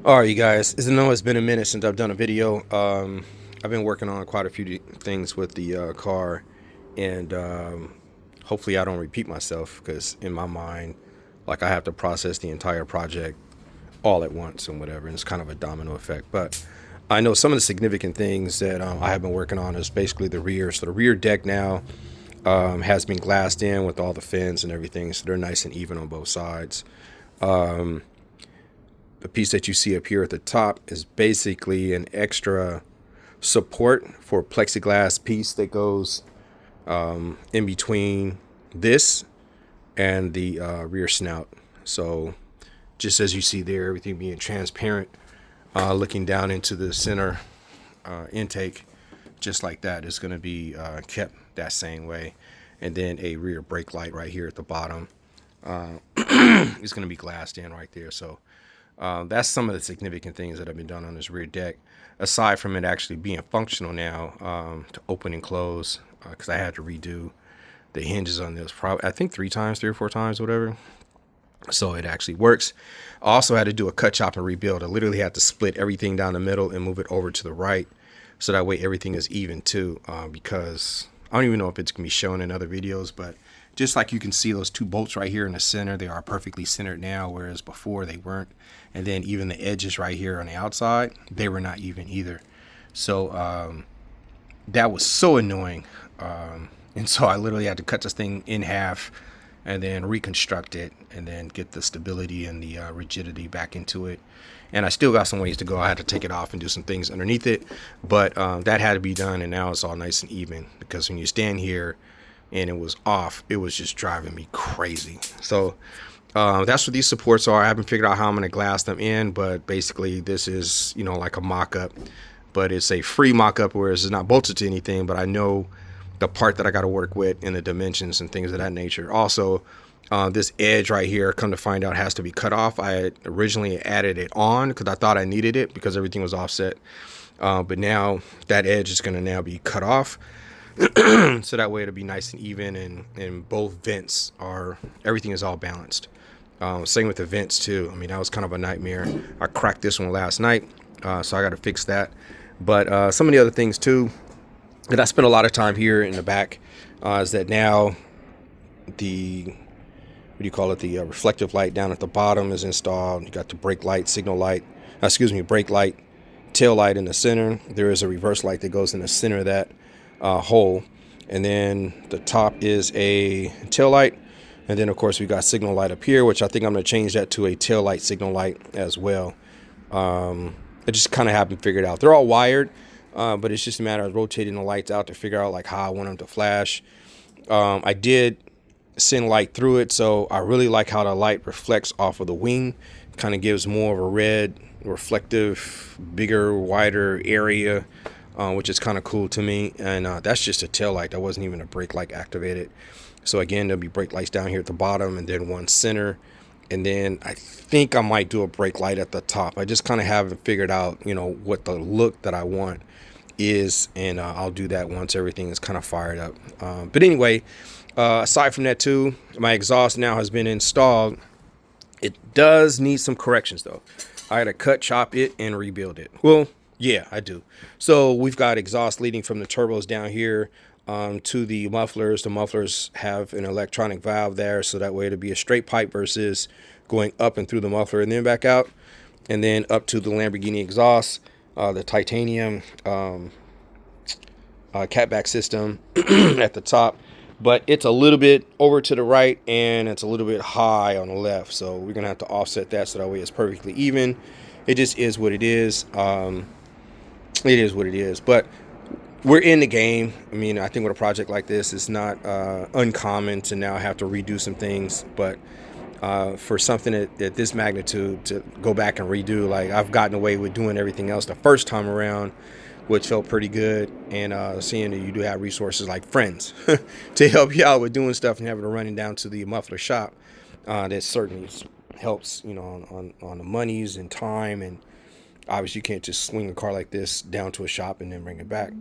All right, you guys. As I know, it's been a minute since I've done a video. I've been working on quite a few things with the car, and hopefully, I don't repeat myself because in my mind, like I have to process the entire project all at once and whatever, and it's kind of a domino effect. But I know some of the significant things that I have been working on is basically the rear. So the rear deck now has been glassed in with all the fins and everything, so they're nice and even on both sides. The piece that you see up here at the top is basically an extra support for a plexiglass piece that goes in between this and the rear snout. So just as you see there, everything being transparent, looking down into the center intake, just like that, is going to be kept that same way. And then a rear brake light right here at the bottom is going to be glassed in right there. So that's some of the significant things that have been done on this rear deck, aside from it actually being functional now to open and close, because I had to redo the hinges on this probably, I think, 3 or 4 times, whatever. So it actually works. I also had to do a cut, chop, and rebuild. I literally had to split everything down the middle and move it over to the right, so that way everything is even too, because I don't even know if it's going to be shown in other videos, but just like you can see those two bolts right here in the center, they are perfectly centered now, whereas before they weren't. And then even the edges right here on the outside, they were not even either. So that was so annoying. And so I literally had to cut this thing in half and then reconstruct it and then get the stability and the rigidity back into it. And I still got some ways to go. I had to take it off and do some things underneath it, but that had to be done, and now it's all nice and even, because when you stand here and it was off, it was just driving me crazy. So that's what these supports are. I haven't figured out how I'm going to glass them in, but basically this is, like a mock-up, but it's a free mock-up, whereas it's not bolted to anything, but I know the part that I got to work with and the dimensions and things of that nature. Also, this edge right here, come to find out, has to be cut off. I had originally added it on because I thought I needed it because everything was offset. But now that edge is going to now be cut off. So that way it'll be nice and even, and both vents everything is all balanced. Same with the vents too. I mean, that was kind of a nightmare. I cracked this one last night, so I got to fix that. But some of the other things too, that I spent a lot of time here in the back, is that now the, what do you call it, the reflective light down at the bottom is installed. You got the brake light, brake light, tail light in the center. There is a reverse light that goes in the center of that hole. And then the top is a tail light. And then, of course, we got signal light up here, which I think I'm going to change that to a tail light signal light as well. I just kind of haven't figured out. They're all wired, but it's just a matter of rotating the lights out to figure out like how I want them to flash. I did send light through it, so I really like how the light reflects off of the wing. Kind of gives more of a red, reflective, bigger, wider area, which is kind of cool to me. And that's just a tail light. That wasn't even a brake light activated. So again, there'll be brake lights down here at the bottom, and then one center. And then I think I might do a brake light at the top. I just kind of haven't figured out, what the look that I want is, and I'll do that once everything is kind of fired up. But anyway, aside from that too, my exhaust now has been installed. It does need some corrections though. I had to cut, chop it, and rebuild it. Well, yeah, I do. So we've got exhaust leading from the turbos down here to the mufflers. The mufflers have an electronic valve there, so that way it'll be a straight pipe versus going up and through the muffler and then back out, and then up to the Lamborghini exhaust, the titanium catback system at the top. But it's a little bit over to the right and it's a little bit high on the left, so we're gonna have to offset that so that way it's perfectly even. It just is what it is. It is what it is. But we're in the game. I mean, I think with a project like this, it's not uncommon to now have to redo some things. But for something at this magnitude, to go back and redo, like I've gotten away with doing everything else the first time around, which felt pretty good. And seeing that you do have resources like friends to help you out with doing stuff and having to run it down to the muffler shop, that certainly helps, on the monies and time. And obviously you can't just swing a car like this down to a shop and then bring it back.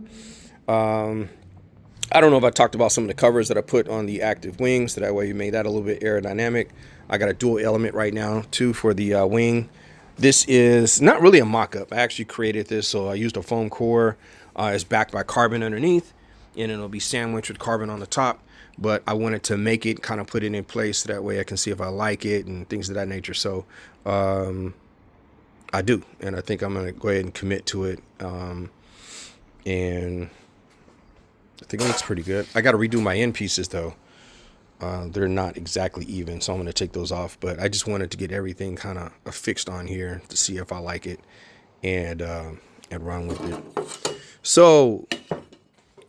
I don't know if I talked about some of the covers that I put on the active wings, so that way you made that a little bit aerodynamic. I got a dual element right now too for the wing. This is not really a mock-up. I actually created this, so I used a foam core. It's backed by carbon underneath, and it'll be sandwiched with carbon on the top. But I wanted to make it, kind of put it in place, so that way I can see if I like it and things of that nature. So I do, and I think I'm going to go ahead and commit to it. And I think it looks pretty good. I got to redo my end pieces, though. They're not exactly even, so I'm going to take those off. But I just wanted to get everything kind of fixed on here to see if I like it and run with it. So,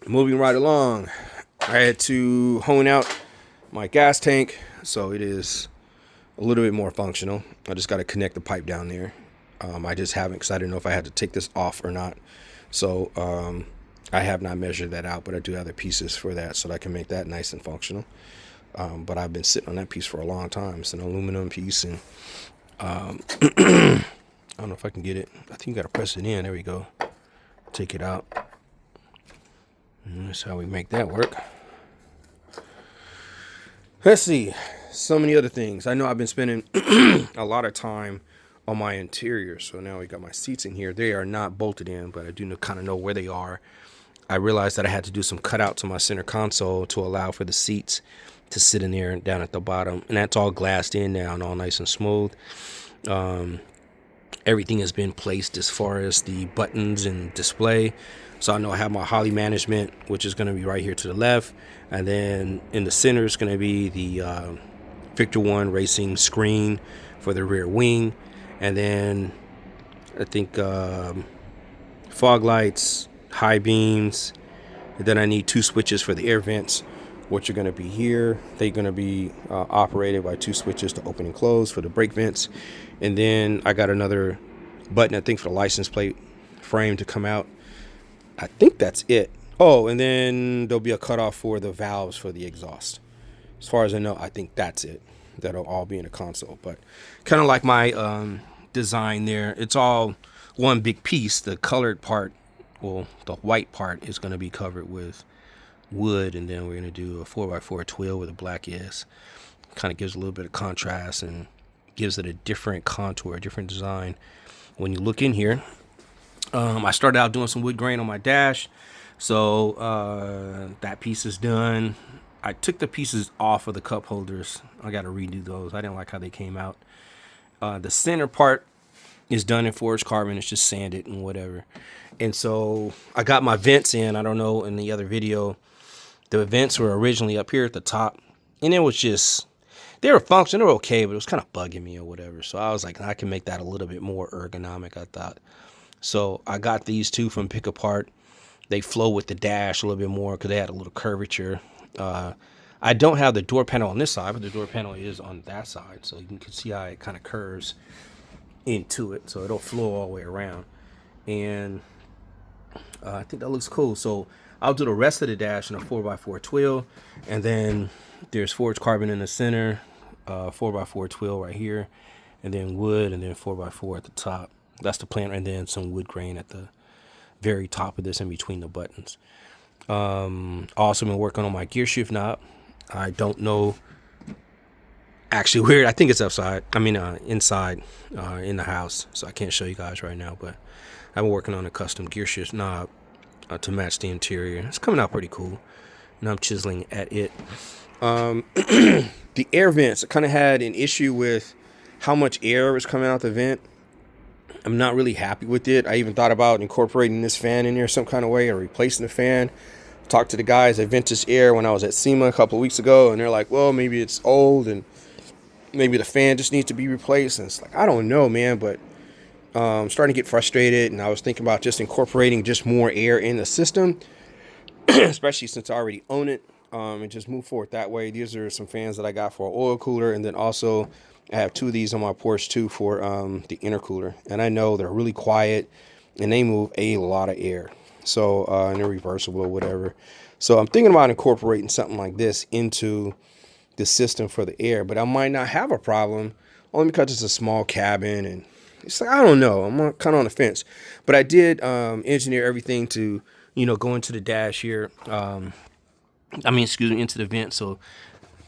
moving right along, I had to hone out my gas tank, so it is a little bit more functional. I just got to connect the pipe down there. I just haven't, because I didn't know if I had to take this off or not. So, I have not measured that out, but I do have the pieces for that, so that I can make that nice and functional. But I've been sitting on that piece for a long time. It's an aluminum piece, and I don't know if I can get it. I think you got to press it in. There we go. Take it out. And that's how we make that work. Let's see. So many other things. I know I've been spending a lot of time on my interior. So now we got my seats in here. They are not bolted in, but I do kind of know where they are. I realized that I had to do some cutouts on my center console to allow for the seats to sit in there and down at the bottom. And that's all glassed in now and all nice and smooth. Everything has been placed as far as the buttons and display. So I know I have my Holly management, which is going to be right here to the left. And then in the center is going to be the Victor 1 racing screen for the rear wing. And then I think fog lights, high beams. And then I need 2 switches for the air vents, which are going to be here. They're going to be operated by 2 switches to open and close for the brake vents. And then I got another button, I think, for the license plate frame to come out. I think that's it. Oh, and then there'll be a cutoff for the valves for the exhaust. As far as I know, I think that's it. That'll all be in the console. But kind of like my design there, it's all one big piece. The colored part, well, the white part is going to be covered with wood, and then we're going to do a 4x4 twill where the black is. Kind of gives a little bit of contrast and gives it a different contour, a different design. When you look in here, I started out doing some wood grain on my dash, so that piece is done. I took the pieces off of the cup holders. I got to redo those. I didn't like how they came out. The center part is done in forged carbon. It's just sanded and whatever. And so I got my vents in. I don't know, in the other video, the vents were originally up here at the top, and it was just, they were functional, they were okay, but it was kind of bugging me or whatever. So I was like, I can make that a little bit more ergonomic, I thought. So I got these 2 from Pick Apart. They flow with the dash a little bit more because they had a little curvature. I don't have the door panel on this side, but the door panel is on that side. So you can see how it kind of curves into it. So it'll flow all the way around. And I think that looks cool. So I'll do the rest of the dash in a 4x4 twill. And then there's forged carbon in the center, 4x4 twill right here. And then wood, and then 4x4 at the top. That's the plan. And then some wood grain at the very top of this in between the buttons. Also been working on my gear shift knob. I don't know actually where. I think it's inside in the house, so I can't show you guys right now, but I've been working on a custom gear shift knob to match the interior. It's coming out pretty cool, and I'm chiseling at it. The air vents, I kind of had an issue with how much air was coming out the vent. I'm not really happy with it. I even thought about incorporating this fan in there some kind of way or replacing the fan. Talked to the guys at Vintage Air when I was at SEMA a couple of weeks ago, and they're like, well, maybe it's old and maybe the fan just needs to be replaced. And it's like, I don't know, man, but I'm starting to get frustrated, and I was thinking about just incorporating just more air in the system, especially since I already own it, and just move forward that way. These are some fans that I got for an oil cooler, and then also I have 2 of these on my porch too for the intercooler, and I know they're really quiet and they move a lot of air. So and they're reversible or whatever. So I'm thinking about incorporating something like this into the system for the air, but I might not have a problem only because it's a small cabin, and it's like, I don't know. I'm kind of on the fence, but I did engineer everything to, go into the dash here. Into the vent. So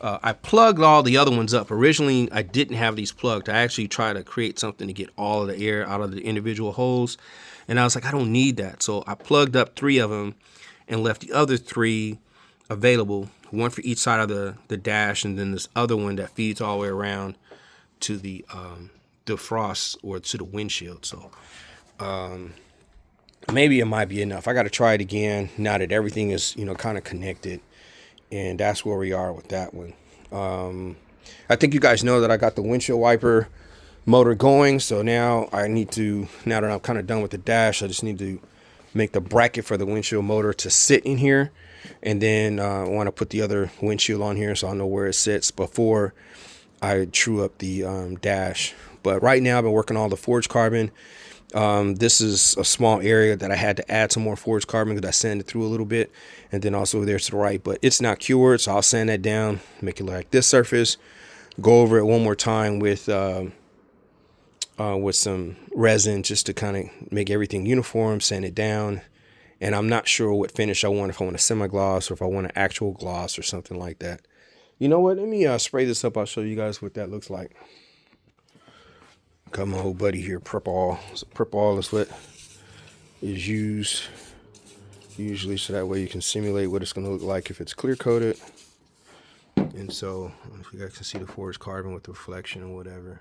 I plugged all the other ones up. Originally, I didn't have these plugged. I actually tried to create something to get all of the air out of the individual holes. And I was like, I don't need that. So I plugged up 3 of them and left the other 3 available, one for each side of the dash, and then this other one that feeds all the way around to the defrost or to the windshield. So maybe it might be enough. I got to try it again now that everything is, kind of connected. And that's where we are with that one. I think you guys know that I got the windshield wiper motor going. So now now that I'm kind of done with the dash, I just need to make the bracket for the windshield motor to sit in here. And then I want to put the other windshield on here so I know where it sits before I true up the dash. But right now I've been working on the forged carbon. This is a small area that I had to add some more forged carbon because I sanded through a little bit, and then also there to the right, but it's not cured. So I'll sand that down, make it like this surface, go over it one more time with some resin just to kind of make everything uniform, sand it down. And I'm not sure what finish I want, if I want a semi-gloss or if I want an actual gloss or something like that. You know what? Let me spray this up. I'll show you guys what that looks like. Got my old buddy here, Prep All. So Prep All is what is used usually, so that way you can simulate what it's going to look like if it's clear coated. And so if you guys can see the forged carbon with the reflection or whatever,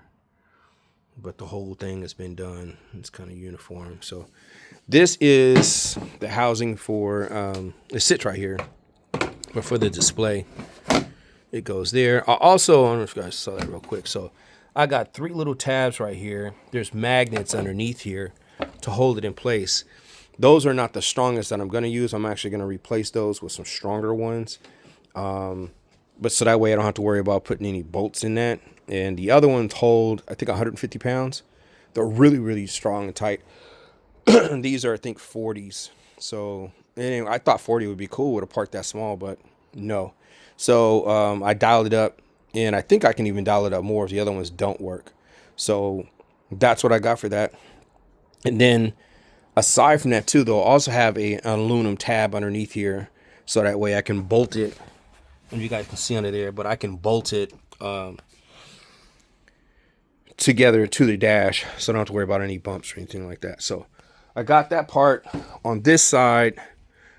but the whole thing has been done. It's kind of uniform. So this is the housing for it sits right here, but for the display it goes there. I don't know if you guys saw that real quick. So I got 3 little tabs right here. There's magnets underneath here to hold it in place. Those are not the strongest that I'm going to use. I'm actually going to replace those with some stronger ones. But so that way I don't have to worry about putting any bolts in that. And the other ones hold, I think, 150 pounds. They're really, really strong and tight. These are, I think, 40s. So anyway, I thought 40 would be cool with a part that small, but no. So I dialed it up. And I think I can even dial it up more if the other ones don't work. So that's what I got for that. And then aside from that too, they'll also have an aluminum tab underneath here. So that way I can bolt it. And you guys can see under there, but I can bolt it together to the dash. So I don't have to worry about any bumps or anything like that. So I got that part on this side.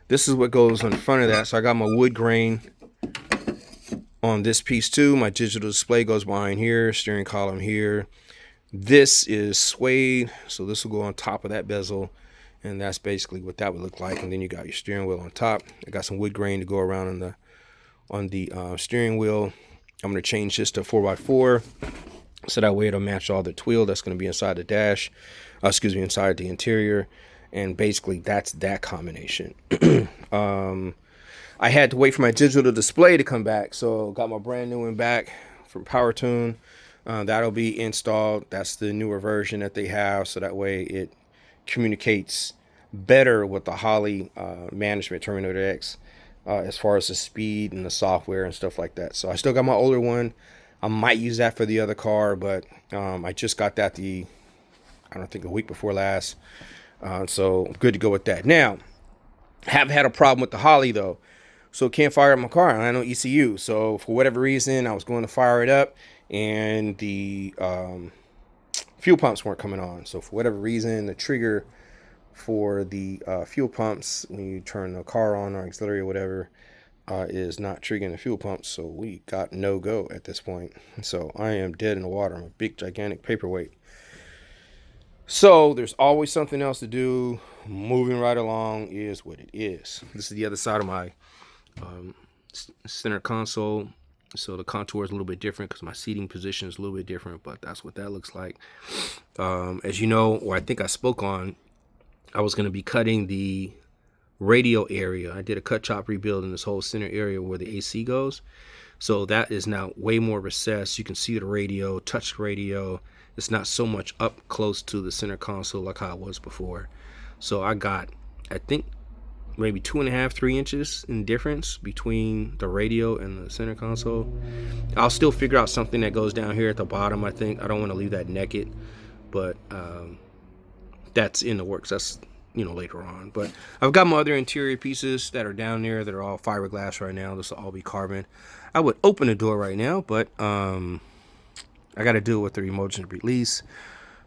This is what goes on the front of that. So I got my wood grain on this piece too. My digital display goes behind here, steering column here. This is suede, so this will go on top of that bezel, and that's basically what that would look like. And then you got your steering wheel on top. I got some wood grain to go around on the steering wheel. I'm going to change this to 4x4, so that way it'll match all the twill that's going to be inside the dash, inside the interior. And basically that's that combination. I had to wait for my digital display to come back, so got my brand new one back from PowerTune. That'll be installed. That's the newer version that they have, so that way it communicates better with the Holley management Terminator X as far as the speed and the software and stuff like that. So I still got my older one. I might use that for the other car, but I just got that I don't think a week before last. So I'm good to go with that. Now, haven't had a problem with the Holley though. So can't fire up my car. I know ECU. So for whatever reason, I was going to fire it up and the fuel pumps weren't coming on. So for whatever reason, the trigger for the fuel pumps, when you turn the car on or auxiliary or whatever, is not triggering the fuel pumps. So we got no go at this point. So I am dead in the water. I'm a big, gigantic paperweight. So there's always something else to do. Moving right along is what it is. This is the other side of my center console. So the contour is a little bit different because my seating position is a little bit different, but that's what that looks like. As you know, or I think I spoke on, I was going to be cutting the radio area. I did a cut chop rebuild in this whole center area where the AC goes. So that is now way more recessed. You can see the radio, touch the radio. It's not so much up close to the center console like how it was before. So I got, I think, maybe 2.5, 3 inches in difference between the radio and the center console. I'll still figure out something that goes down here at the bottom. I think I don't want to leave that naked, but that's in the works. That's later on. But I've got my other interior pieces that are down there that are all fiberglass right now. This will all be carbon. I would open the door right now, but I got to deal with the emergency release.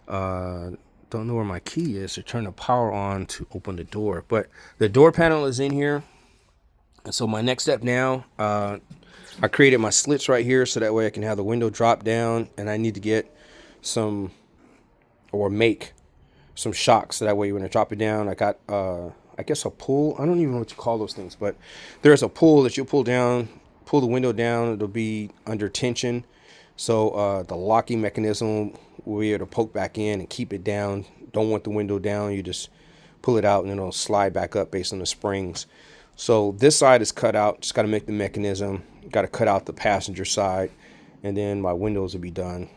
Don't know where my key is to turn the power on to open the door, but the door panel is in here. And so my next step now, I created my slits right here so that way I can have the window drop down, and I need to get make some shocks so that way when I drop it down, I got I guess a pull. I don't even know what you call those things, but there's a pull that you'll pull down, pull the window down. It'll be under tension, so the locking mechanism will be able to poke back in and keep it down. Don't want the window down, you just pull it out and it'll slide back up based on the springs. So this side is cut out, just got to make the mechanism, got to cut out the passenger side, and then my windows will be done.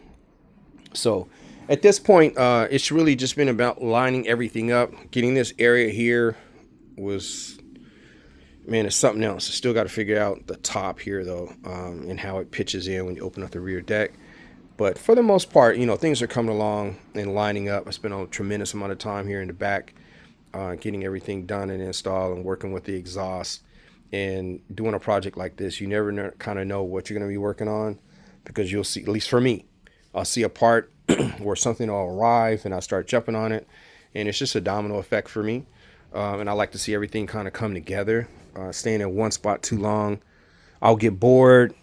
So at this point, it's really just been about lining everything up. Getting this area here was, man, it's something else. I still got to figure out the top here though, and how it pitches in when you open up the rear deck. But for the most part, things are coming along and lining up. I spent a tremendous amount of time here in the back, getting everything done and installed and working with the exhaust. And doing a project like this, you never kind of know what you're going to be working on, because you'll see, at least for me, I'll see a part or something will arrive and I'll start jumping on it, and it's just a domino effect for me. And I like to see everything kind of come together. Staying in one spot too long, I'll get bored.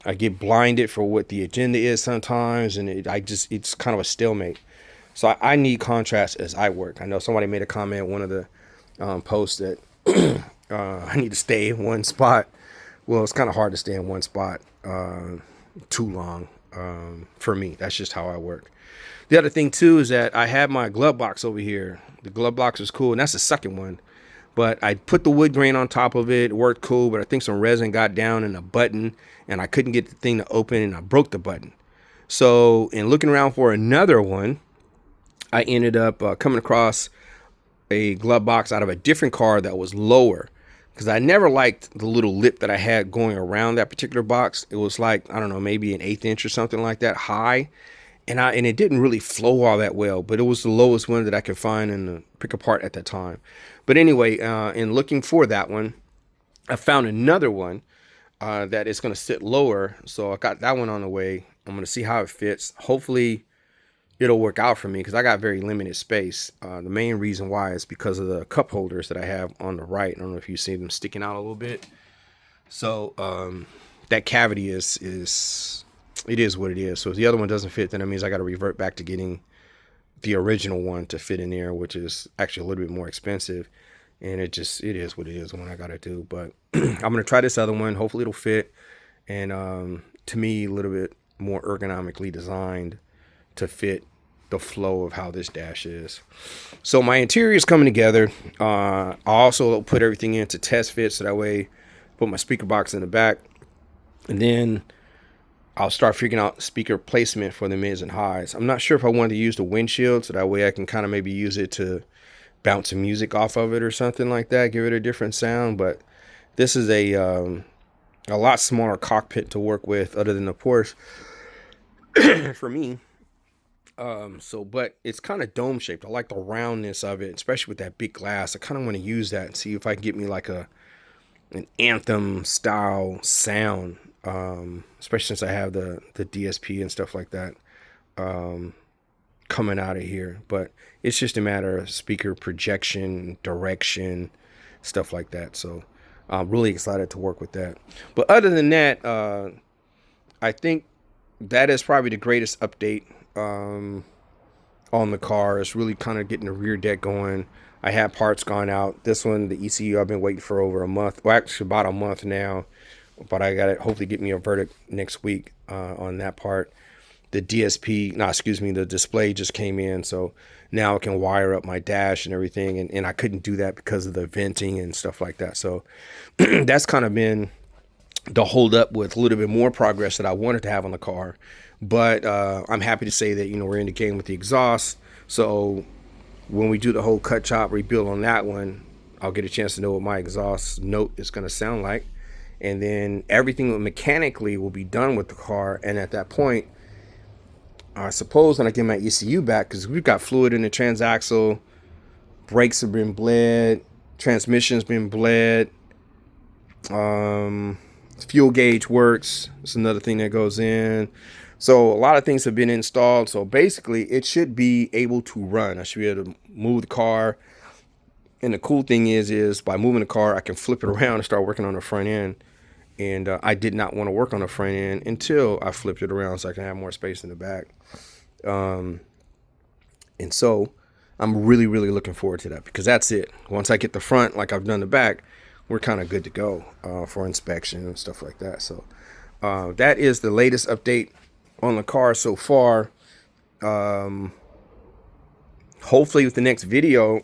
I get blinded for what the agenda is sometimes, and it's kind of a stalemate. So I need contrast as I work. I know somebody made a comment in one of the posts that I need to stay in one spot. Well, it's kind of hard to stay in one spot too long for me. That's just how I work. The other thing too is that I have my glove box over here. The glove box is cool, and that's the second one. But I put the wood grain on top of it. It worked cool, but I think some resin got down in a button, and I couldn't get the thing to open, and I broke the button. So in looking around for another one, I ended up coming across a glove box out of a different car that was lower, because I never liked the little lip that I had going around that particular box. It was like, I don't know, maybe an 1/8 inch or something like that high. And it didn't really flow all that well, but it was the lowest one that I could find and pick apart at that time. But anyway, in looking for that one, I found another one that is going to sit lower. So I got that one on the way. I'm going to see how it fits. Hopefully it'll work out for me, because I got very limited space. The main reason why is because of the cup holders that I have on the right. I don't know if you see them sticking out a little bit. So that cavity it is what it is. So if the other one doesn't fit, then that means I got to revert back to getting the original one to fit in there, which is actually a little bit more expensive. And it is what it is, what I got to do. But I'm going to try this other one. Hopefully it'll fit. And to me, a little bit more ergonomically designed to fit the flow of how this dash is. So my interior is coming together. I also put everything into test fit, so that way put my speaker box in the back. And then I'll start figuring out speaker placement for the mids and highs. I'm not sure if I wanted to use the windshield, so that way I can kind of maybe use it to bounce some music off of it or something like that, give it a different sound. But this is a lot smaller cockpit to work with, other than the Porsche for me. But it's kind of dome shaped. I like the roundness of it, especially with that big glass. I kind of want to use that and see if I can get me like an Anthem style sound. Especially since I have the DSP and stuff like that coming out of here. But it's just a matter of speaker projection, direction, stuff like that. So I'm really excited to work with that. But other than that, I think that is probably the greatest update on the car. It's really kind of getting the rear deck going. I have parts gone out. This one, the ECU, I've been waiting for over a month. Well, actually about a month now. But I got to hopefully get me a verdict next week on that part. The the display just came in. So now I can wire up my dash and everything. And I couldn't do that because of the venting and stuff like that. So that's kind of been the hold up with a little bit more progress that I wanted to have on the car. But I'm happy to say that, we're in the game with the exhaust. So when we do the whole cut chop rebuild on that one, I'll get a chance to know what my exhaust note is going to sound like. And then everything mechanically will be done with the car. And at that point, I suppose when I get my ECU back, because we've got fluid in the transaxle, Brakes have been bled. Transmission's been bled. Fuel gauge works. It's another thing that goes in. So a lot of things have been installed. So basically it should be able to run. I should be able to move the car. And the cool thing is by moving the car, I can flip it around and start working on the front end. And I did not want to work on the front end until I flipped it around so I can have more space in the back. And so I'm really, really looking forward to that, because that's it. Once I get the front like I've done the back, we're kind of good to go for inspection and stuff like that. So that is the latest update on the car so far. Hopefully with the next video,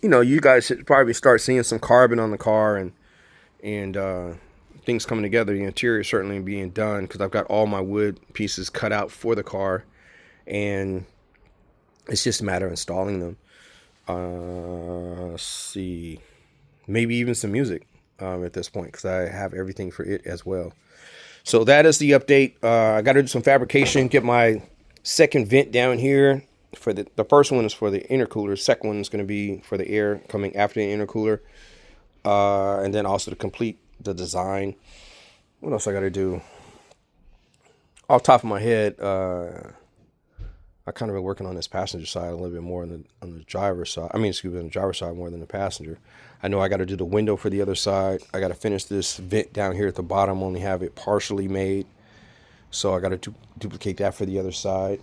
you guys should probably start seeing some carbon on the car and things coming together. The interior certainly being done, because I've got all my wood pieces cut out for the car, and it's just a matter of installing them. Let's see, maybe even some music at this point, because I have everything for it as well. So that is the update. I got to do some fabrication, get my second vent down here. For the first one is for the intercooler. Second one is going to be for the air coming after the intercooler. And then also to complete the design. What else I got to do? Off the top of my head, I kind of been working on this passenger side a little bit more on the driver's side. On the driver's side more than the passenger. I know I got to do the window for the other side. I got to finish this vent down here at the bottom. Only have it partially made, so I got to duplicate that for the other side.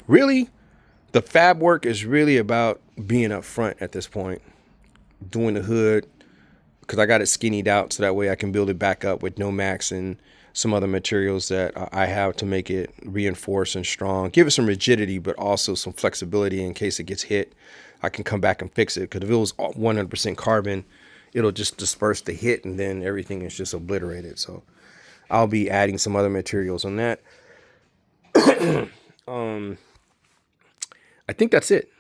Really, the fab work is really about being up front at this point, doing the hood, because I got it skinnied out so that way I can build it back up with Nomax and some other materials that I have to make it reinforced and strong, give it some rigidity, but also some flexibility in case it gets hit. I can come back and fix it, because if it was 100% carbon, it'll just disperse the hit and then everything is just obliterated. So I'll be adding some other materials on that. I think that's it.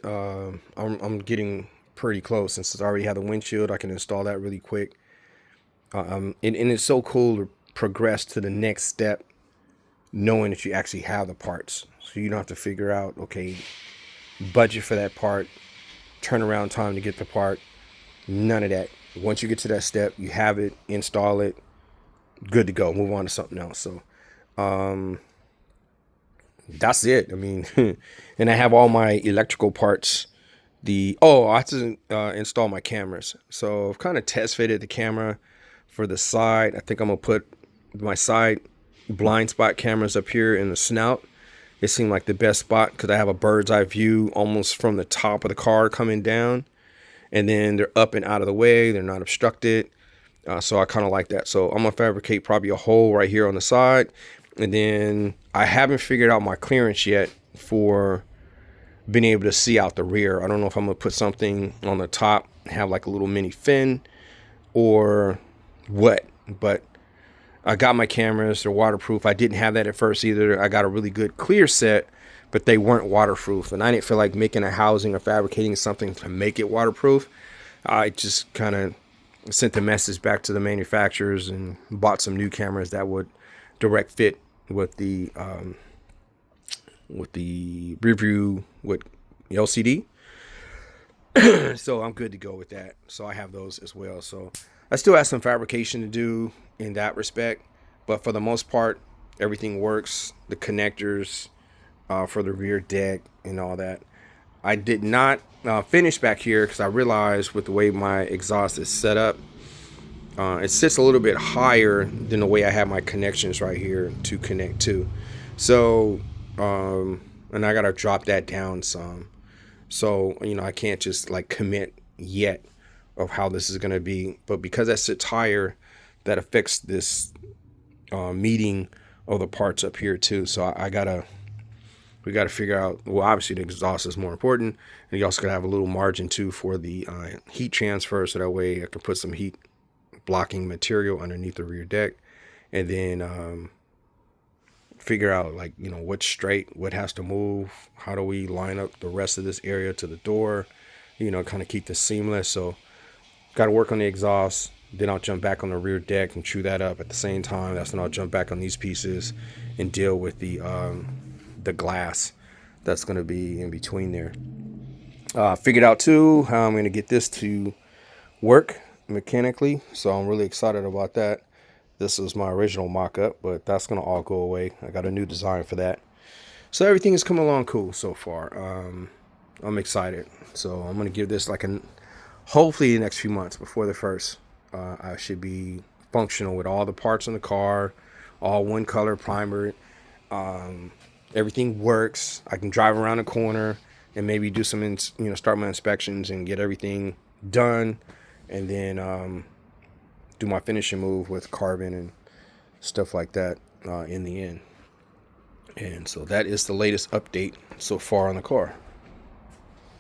I'm getting pretty close. Since I already have the windshield, I can install that really quick. And it's so cool to progress to the next step, knowing that you actually have the parts. So you don't have to figure out, okay, budget for that part, turnaround time to get the part. None of that. Once you get to that step, you have it, install it, good to go. Move on to something else. So, that's it. And I have all my electrical parts. I have to install my cameras. So I've kind of test fitted the camera for the side. I think I'm gonna put my side blind spot cameras up here in the snout. It seemed like the best spot, because I have a bird's eye view almost from the top of the car coming down, and then they're up and out of the way. They're not obstructed. So I kind of like that. So I'm gonna fabricate probably a hole right here on the side. And then I haven't figured out my clearance yet for being able to see out the rear. I don't know if I'm going to put something on the top, have like a little mini fin or what. But I got my cameras. They're waterproof. I didn't have that at first either. I got a really good clear set, but they weren't waterproof. And I didn't feel like making a housing or fabricating something to make it waterproof. I just kind of sent a message back to the manufacturers and bought some new cameras that would direct fit with the rear view with LCD. So I'm good to go with that. So I have those as well. So I still have some fabrication to do in that respect, but for the most part, everything works. The connectors for the rear deck and all that. I did not finish back here because I realized with the way my exhaust is set up, it sits a little bit higher than the way I have my connections right here to connect to. So, and I got to drop that down some. So, I can't just like commit yet of how this is going to be. But because that sits higher, that affects this meeting of the parts up here too. So we got to figure out, well, obviously the exhaust is more important. And you also got to have a little margin too for the heat transfer. So that way I can put some heat blocking material underneath the rear deck, and then figure out like what's straight, what has to move, how do we line up the rest of this area to the door, kind of keep this seamless. So got to work on the exhaust, then I'll jump back on the rear deck and chew that up at the same time. That's when I'll jump back on these pieces and deal with the glass that's going to be in between there. Figured out too how I'm going to get this to work mechanically, so I'm really excited about that. This was my original mock-up, but that's going to all go away. I got a new design for that. So everything is coming along cool so far. I'm excited. So I'm going to give this like hopefully the next few months before the first. I should be functional with all the parts in the car, all one color primer. Everything works. I can drive around the corner and maybe do some, start my inspections and get everything done, and then do my finishing move with carbon and stuff like that in the end. And so that is the latest update so far on the car.